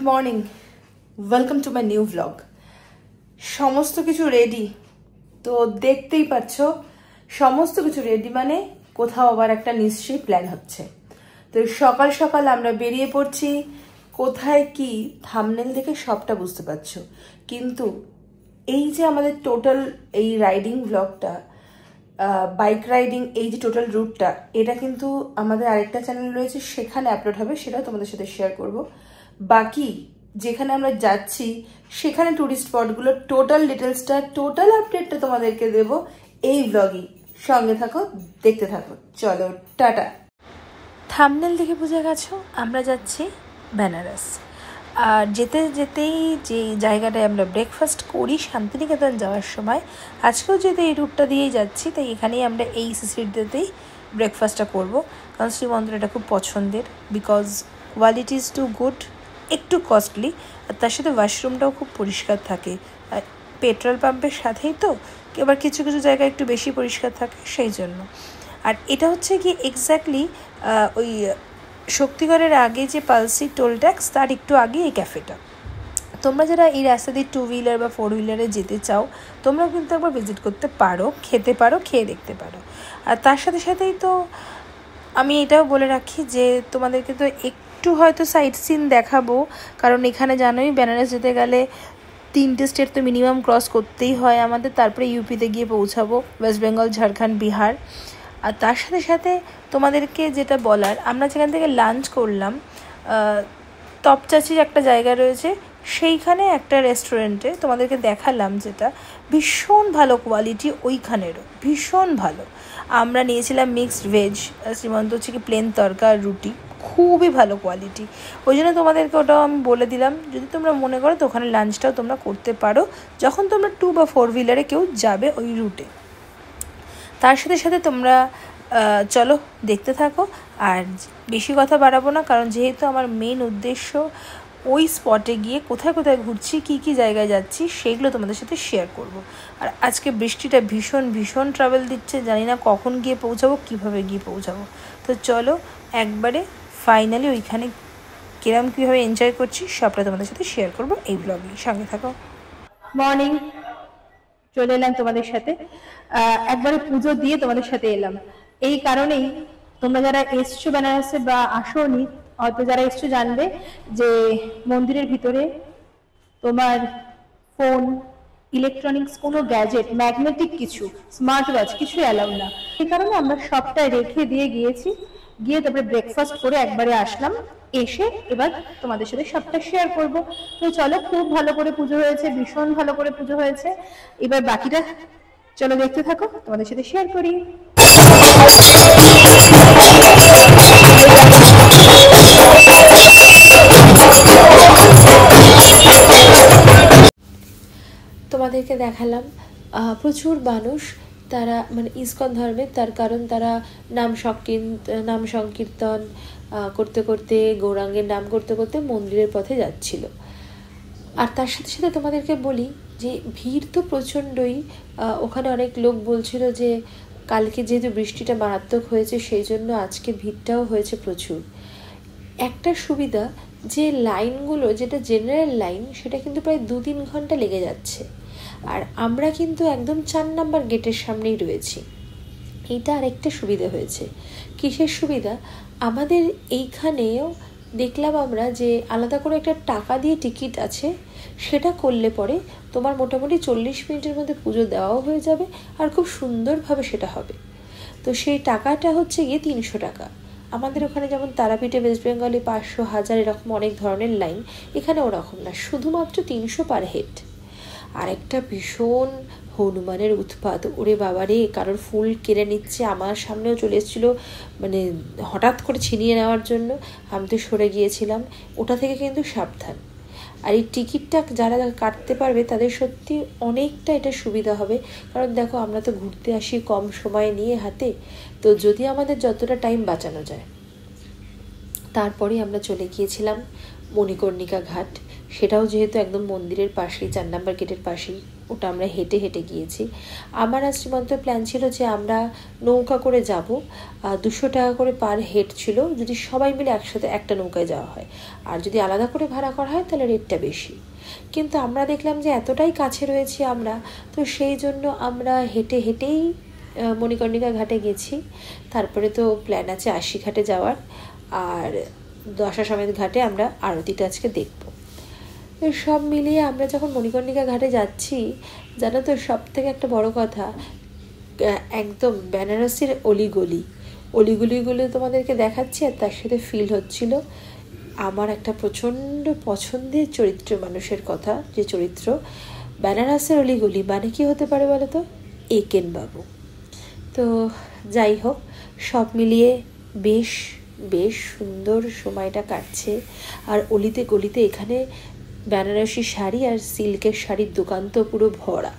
Morning, welcome to my new vlog. সমস্ত কিছু ready, তো দেখতেই পাচ্ছ সমস্ত কিছু রেডি মানে কোথাও আবার একটা নিশ্চয়ই প্ল্যান হচ্ছে। তো সকাল সকাল আমরা বেরিয়ে পড়ছি। কোথায় কি থাম্বনেল দেখে সবটা বুঝতে পারছো, কিন্তু এই যে আমাদের টোটাল এই রাইডিং ভ্লগটা, বাইক রাইডিং, এই যে টোটাল রুটটা, এটা কিন্তু আমাদের আরেকটা চ্যানেল রয়েছে, সেখানে আপলোড হবে, সেটাও তোমাদের সাথে শেয়ার করব। বাকি যেখানে আমরা যাচ্ছি সেখানে টুরিস্ট স্পটগুলো টোটাল ডিটেলসটা, টোটাল আপডেটটা তোমাদেরকে দেব এই ভ্লগই। সঙ্গে থাকো, দেখতে থাকো। চলো, টাটা। থাম্বনেল দেখে বুঝে গেছো আমরা যাচ্ছি বেনারস। আর যেতে যেতেই যে জায়গাটায় আমরা ব্রেকফাস্ট করি শান্তিনিকেতন যাওয়ার সময়, আজকেও যেহেতু এই রুটটা দিয়েই যাচ্ছি, তাই এখানেই আমরা এই সিসিটিতেই ব্রেকফাস্টটা করব। কারণ শ্রীমন্দির এটা খুব পছন্দের, because quality is too good, একটু কস্টলি, আর তার সাথে ওয়াশরুমটাও খুব পরিষ্কার থাকে। আর পেট্রোল পাম্পের সাথেই তো, এবার কিছু কিছু জায়গায় একটু বেশি পরিষ্কার থাকে, সেই জন্য। আর এটা হচ্ছে কি এক্স্যাক্টলি ওই শক্তিগড়ের আগে যে পালসি টোল ট্যাক্স, তার একটু আগে এই ক্যাফেটা। তোমরা যারা এই রাস্তা দিয়ে 2 হুইলার বা 4 হুইলারে যেতে চাও, তোমরাও কিন্তু একবার ভিজিট করতে পারো, খেতে পারো, খেয়ে দেখতে পারো। আর তার সাথে সাথেই তো আমি এটাও বলে রাখি যে তোমাদেরকে তো একটু হয়তো সাইট সিন দেখাবো, কারণ এখানে জানোই বেনারস যেতে গেলে 3টে স্টেট তো মিনিমাম ক্রস করতেই হয় আমাদের, তারপরে ইউপিতে গিয়ে পৌঁছাবো, ওয়েস্ট বেঙ্গল, ঝাড়খণ্ড, বিহার। আর তার সাথে সাথে তোমাদেরকে যেটা বলার, আমরা যেখান থেকে লাঞ্চ করলাম, তপচাচির একটা জায়গা রয়েছে, সেইখানে একটা রেস্টুরেন্টে তোমাদেরকে দেখালাম, যেটা ভীষণ ভালো কোয়ালিটি, ওইখানেরও ভীষণ ভালো। আমরা নিয়েছিলাম মিক্সড ভেজ, শ্রীমন্ত হচ্ছে কি প্লেন তরকা আর রুটি, খুবই ভালো কোয়ালিটি। ওই জন্য তোমাদেরকে ওটাও আমি বলে দিলাম, যদি তোমরা মনে করো তো ওখানে লাঞ্চটাও তোমরা করতে পারো, যখন তোমরা 2 বা 4 হুইলারে কেউ যাবে ওই রুটে। তার সাথে সাথে তোমরা চলো দেখতে থাকো, আর বেশি কথা বাড়াবো না, কারণ যেহেতু আমার মেন উদ্দেশ্য ওই স্পটে গিয়ে কোথায় কোথায় ঘুরছি, কী কী জায়গায় যাচ্ছি, সেগুলো তোমাদের সাথে শেয়ার করব। আর আজকে বৃষ্টিটা ভীষণ ভীষণ ট্রাভেল দিচ্ছে, জানি না কখন গিয়ে পৌঁছাবো, কীভাবে গিয়ে পৌঁছাবো। তো চলো একবারে ফাইনালি ওইখানে কিরম কীভাবে এনজয় করছি সবটা তোমাদের সাথে শেয়ার করবো এই ব্লগে। সঙ্গে থাকো। মর্নিং, চলে এলাম তোমাদের সাথে, একবারে পুজো দিয়ে তোমাদের সাথে এলাম। এই কারণেই তোমরা যারা এসছো বেনারসে বা আসোনি, হয়তো যারা এসছো জানবে যে মন্দিরের ভিতরে তোমার ফোন, ইলেকট্রনিক্স, কোনো গ্যাজেট, ম্যাগনেটিক কিছু, স্মার্ট ওয়াচ কিছু অ্যালাউ না। এই কারণে আমরা সবটা রেখে দিয়ে গিয়েছি, গিয়ে তারপরে ব্রেকফাস্ট করে একবারে আসলাম। এসে এবার তোমাদের সাথে সবটা শেয়ার করব। তো চলো, খুব ভালো করে পুজো হয়েছে, ভীষণ ভালো করে পুজো হয়েছে। এবার বাকিটা চলো দেখতে থাকো, তোমাদের সাথে শেয়ার করি। তোমাদেরকে দেখালাম প্রচুর মানুষ, তারা মানে ইসকন ধর্মের, তার কারণ তারা নাম সংকীর্তন করতে করতে, গৌরাঙ্গের নাম করতে করতে মন্দিরের পথে যাচ্ছিল। আর তার সাথে সাথে তোমাদেরকে বলি যে ভিড় তো প্রচণ্ডই। ওখানে অনেক লোক বলছিল যে কালকে যেহেতু বৃষ্টিটা মারাত্মক হয়েছে, সেই জন্য আজকে ভিড়টাও হয়েছে প্রচুর। একটা সুবিধা যে লাইনগুলো, যেটা জেনারেল লাইন, সেটা কিন্তু প্রায় 2-3 ঘন্টা লেগে যাচ্ছে। আর আমরা কিন্তু একদম 4 নম্বর গেটের সামনেই রয়েছি। এইটা আরেকটা সুবিধা হয়েছে। কিসের সুবিধা? আমাদের এইখানেও দেখলাম আমরা যে আলাদা করে একটা টাকা দিয়ে টিকিট আছে, সেটা করলে পরে তোমার মোটামুটি 40 মিনিটের মধ্যে পুজো দেওয়াও হয়ে যাবে, আর খুব সুন্দরভাবে সেটা হবে। তো সেই টাকাটা হচ্ছে গিয়ে 300 টাকা। আমাদের ওখানে যেমন তারাপীঠে, ওয়েস্ট বেঙ্গলে 500, 1000 এরকম অনেক ধরনের লাইন, এখানে ওরকম না, শুধুমাত্র 300 পার হেড। আরেকটা ভীষণ হনুমানের উৎপাত, ওরে বাবারে, কারোর ফুল কেড়ে নিচ্ছে, আমার সামনেও চলে এসেছিলো, মানে হঠাৎ করে ছিনিয়ে নেওয়ার জন্য। আমি তো সরে গিয়েছিলাম, ওটা থেকে কিন্তু সাবধান। আর এই টিকিটটা যারা কাটতে পারবে তাদের সত্যি অনেকটা এটা সুবিধা হবে, কারণ দেখো আমরা তো ঘুরতে আসি কম সময় নিয়ে হাতে, তো যদি আমাদের যতটা টাইম বাঁচানো যায়। তারপরে আমরা চলে গিয়েছিলাম মণিকর্ণিকা ঘাট, সেটাও যেহেতু একদম মন্দিরের পাশেই, 4 নম্বর গেটের পাশেই, ওটা আমরা হেঁটে হেঁটে গিয়েছি। আমার আর শ্রীমন্তের প্ল্যান ছিল যে আমরা নৌকা করে যাব, 200 টাকা করে পার হেড ছিল যদি সবাই মিলে একসাথে একটা নৌকায় যাওয়া হয়, আর যদি আলাদা করে ভাড়া করা হয় তাহলে রেটটা বেশি। কিন্তু আমরা দেখলাম যে এতটাই কাছে রয়েছি আমরা, তো সেই জন্য আমরা হেঁটে হেঁটেই মণিকর্ণিকা ঘাটে গেছি। তারপরে তো প্ল্যান আছে আশিঘাটে যাওয়ার, আর দশাসমেত ঘাটে আমরা আরতিটা আজকে দেখব। তো সব মিলিয়ে আমরা যখন মণিকর্ণিকা ঘাটে যাচ্ছি, জানো তো সব থেকে একটা বড় কথা, একদম বেনারসির অলিগুলিগুলো তোমাদেরকে দেখাচ্ছি, আর তার সাথে ফিল হচ্ছিল আমার একটা প্রচণ্ড পছন্দের চরিত্র মানুষের কথা, যে চরিত্র বেনারসের অলিগলি মানে কি হতে পারে বলো তো? একেন বাবু। তো যাই হোক, সব মিলিয়ে বেশ বেশ সুন্দর সময়টা কাটছে। আর অলিতে গলিতে এখানে বেনারসি শাড়ি আর সিল্কের শাড়ির দোকান তো পুরো ভরা।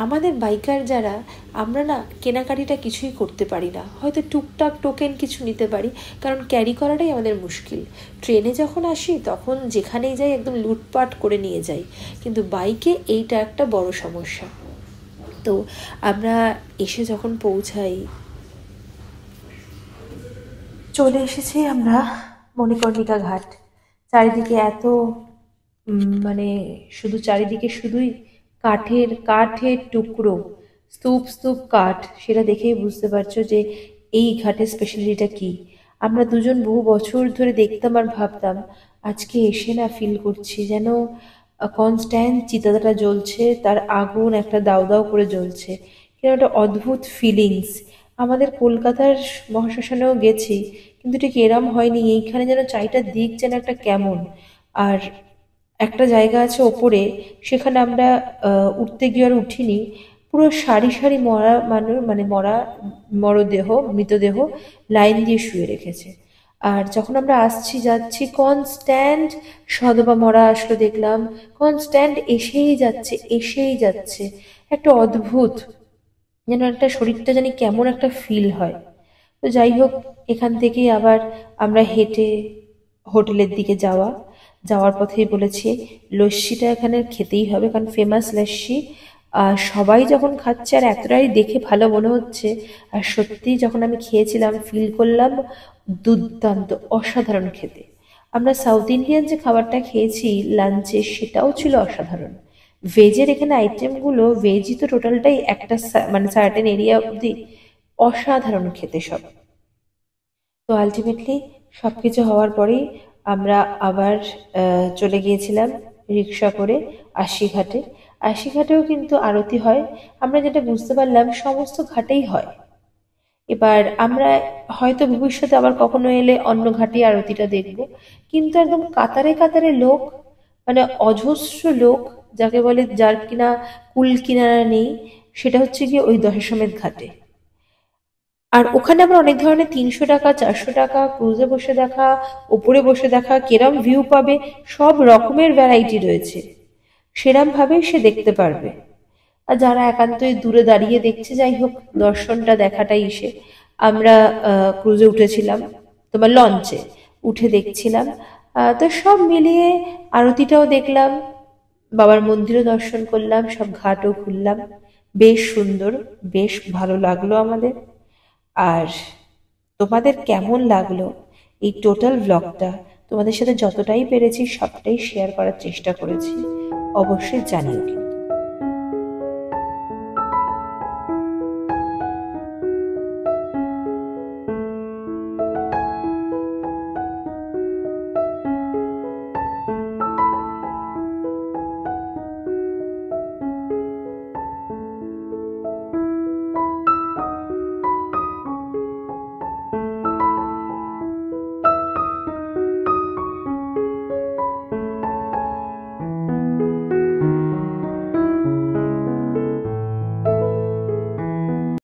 আমাদের বাইকার যারা, আমরা না কেনাকাটিটা কিছুই করতে পারি না, হয়তো টুকটাক টোকেন কিছু নিতে পারি, কারণ ক্যারি করাটাই আমাদের মুশকিল। ট্রেনে যখন আসি তখন যেখানেই যাই একদম লুটপাট করে নিয়ে যাই, কিন্তু বাইকে এইটা একটা বড় সমস্যা। তো আমরা এসে যখন পৌঁছাই, চলে এসেছি আমরা মণিকর্ণিকা ঘাট। চারিদিকে এত মানে শুধু চারিদিকে শুধুই কাঠের কাঠের টুকরো, স্তূপ স্তূপ কাঠ, সেটা দেখেই বুঝতে পারছো যে এই ঘাটের স্পেশালিটিটা কি। আমরা দুজন বহু বছর ধরে দেখতাম আর ভাবতাম, আজকে এসে না ফিল করছি যেন কনস্ট্যান্ট চিতাটা জ্বলছে, তার আগুন একটা দাউ দাউ করে জ্বলছে, কেন একটা অদ্ভুত ফিলিংস। আমাদের কলকাতার মহাশ্মশানেও গেছি, কিন্তু ঠিক এরম হয়নি। এইখানে যেন চারিটা দিক যেন একটা কেমন। আর একটা জায়গা আছে ওপরে, সেখানে আমরা উঠতে গিয়ে আর উঠিনি। পুরো সারি সারি মরা মানুষ, মানে মরদেহ, মৃতদেহ লাইন দিয়ে শুয়ে রেখেছে। আর যখন আমরা আসছি যাচ্ছি, কনস্ট্যান্ট সদবা মরা আসলো দেখলাম, কনস্ট্যান্ট এসেই যাচ্ছে। একটা অদ্ভুত যেন একটা শরীরটা জানি কেমন একটা ফিল হয়। তো যাই হোক, এখান থেকেই আবার আমরা হেঁটে হোটেলের দিকে যাওয়ার পথেই বলেছি লস্যিটা এখানে খেতেই হবে, কারণ ফেমাস লস্যি। আর সবাই যখন খাচ্ছে আর এতটাই দেখে ভালো মনে হচ্ছে, আর সত্যি যখন আমি খেয়েছিলাম ফিল করলাম দুর্দান্ত, অসাধারণ খেতে। আমরা সাউথ ইন্ডিয়ান যে খাবারটা খেয়েছি লাঞ্চে, সেটাও ছিল অসাধারণ। ভেজের এখানে আইটেমগুলো, ভেজই তো টোটালটাই একটা মানে সার্টেন এরিয়া অবধি, অসাধারণ খেতে সব। তো আলটিমেটলি সব কিছু হওয়ার পরেই আমরা আবার চলে গিয়েছিলাম রিক্সা করে আশিঘাটে। আশিঘাটেও কিন্তু আরতি হয়, আমরা যেটা বুঝতে পারলাম সমস্ত ঘাটেই হয়। এবার আমরা হয়তো ভবিষ্যতে আবার কখনো এলে অন্য ঘাটে আরতিটা দেখব, কিন্তু একদম কাতারে কাতারে লোক, মানে অজস্র লোক, যাকে বলে যার কিনা কুল কিনারা নেই, সেটা হচ্ছে গিয়ে ওই দশাশ্বমেধ ঘাটে। আর ওখানে আবার অনেক ধরনের 300 টাকা, 400 টাকা, ক্রুজে বসে দেখা, ওপরে বসে দেখা, কেরম ভিউ পাবে, সব রকমের ভ্যারাইটি রয়েছে, সেরম ভাবেই সে দেখতে পারবে। আর যারা একান্তই দূরে দাঁড়িয়ে দেখছে, যাই হোক, দর্শনটা দেখাটাই এসে। আমরা ক্রুজে উঠেছিলাম, তোমার লঞ্চে উঠে দেখছিলাম। তো সব মিলিয়ে আরতিটাও দেখলাম, বাবার মন্দিরও দর্শন করলাম, সব ঘাটও ঘুরলাম, বেশ সুন্দর, বেশ ভালো লাগলো আমাদের। আর তোমাদের কেমন লাগলো এই টোটাল ব্লগটা? তোমাদের সাথে যতটাই পেরেছি সবটাই শেয়ার করার চেষ্টা করেছি, অবশ্যই জানিও।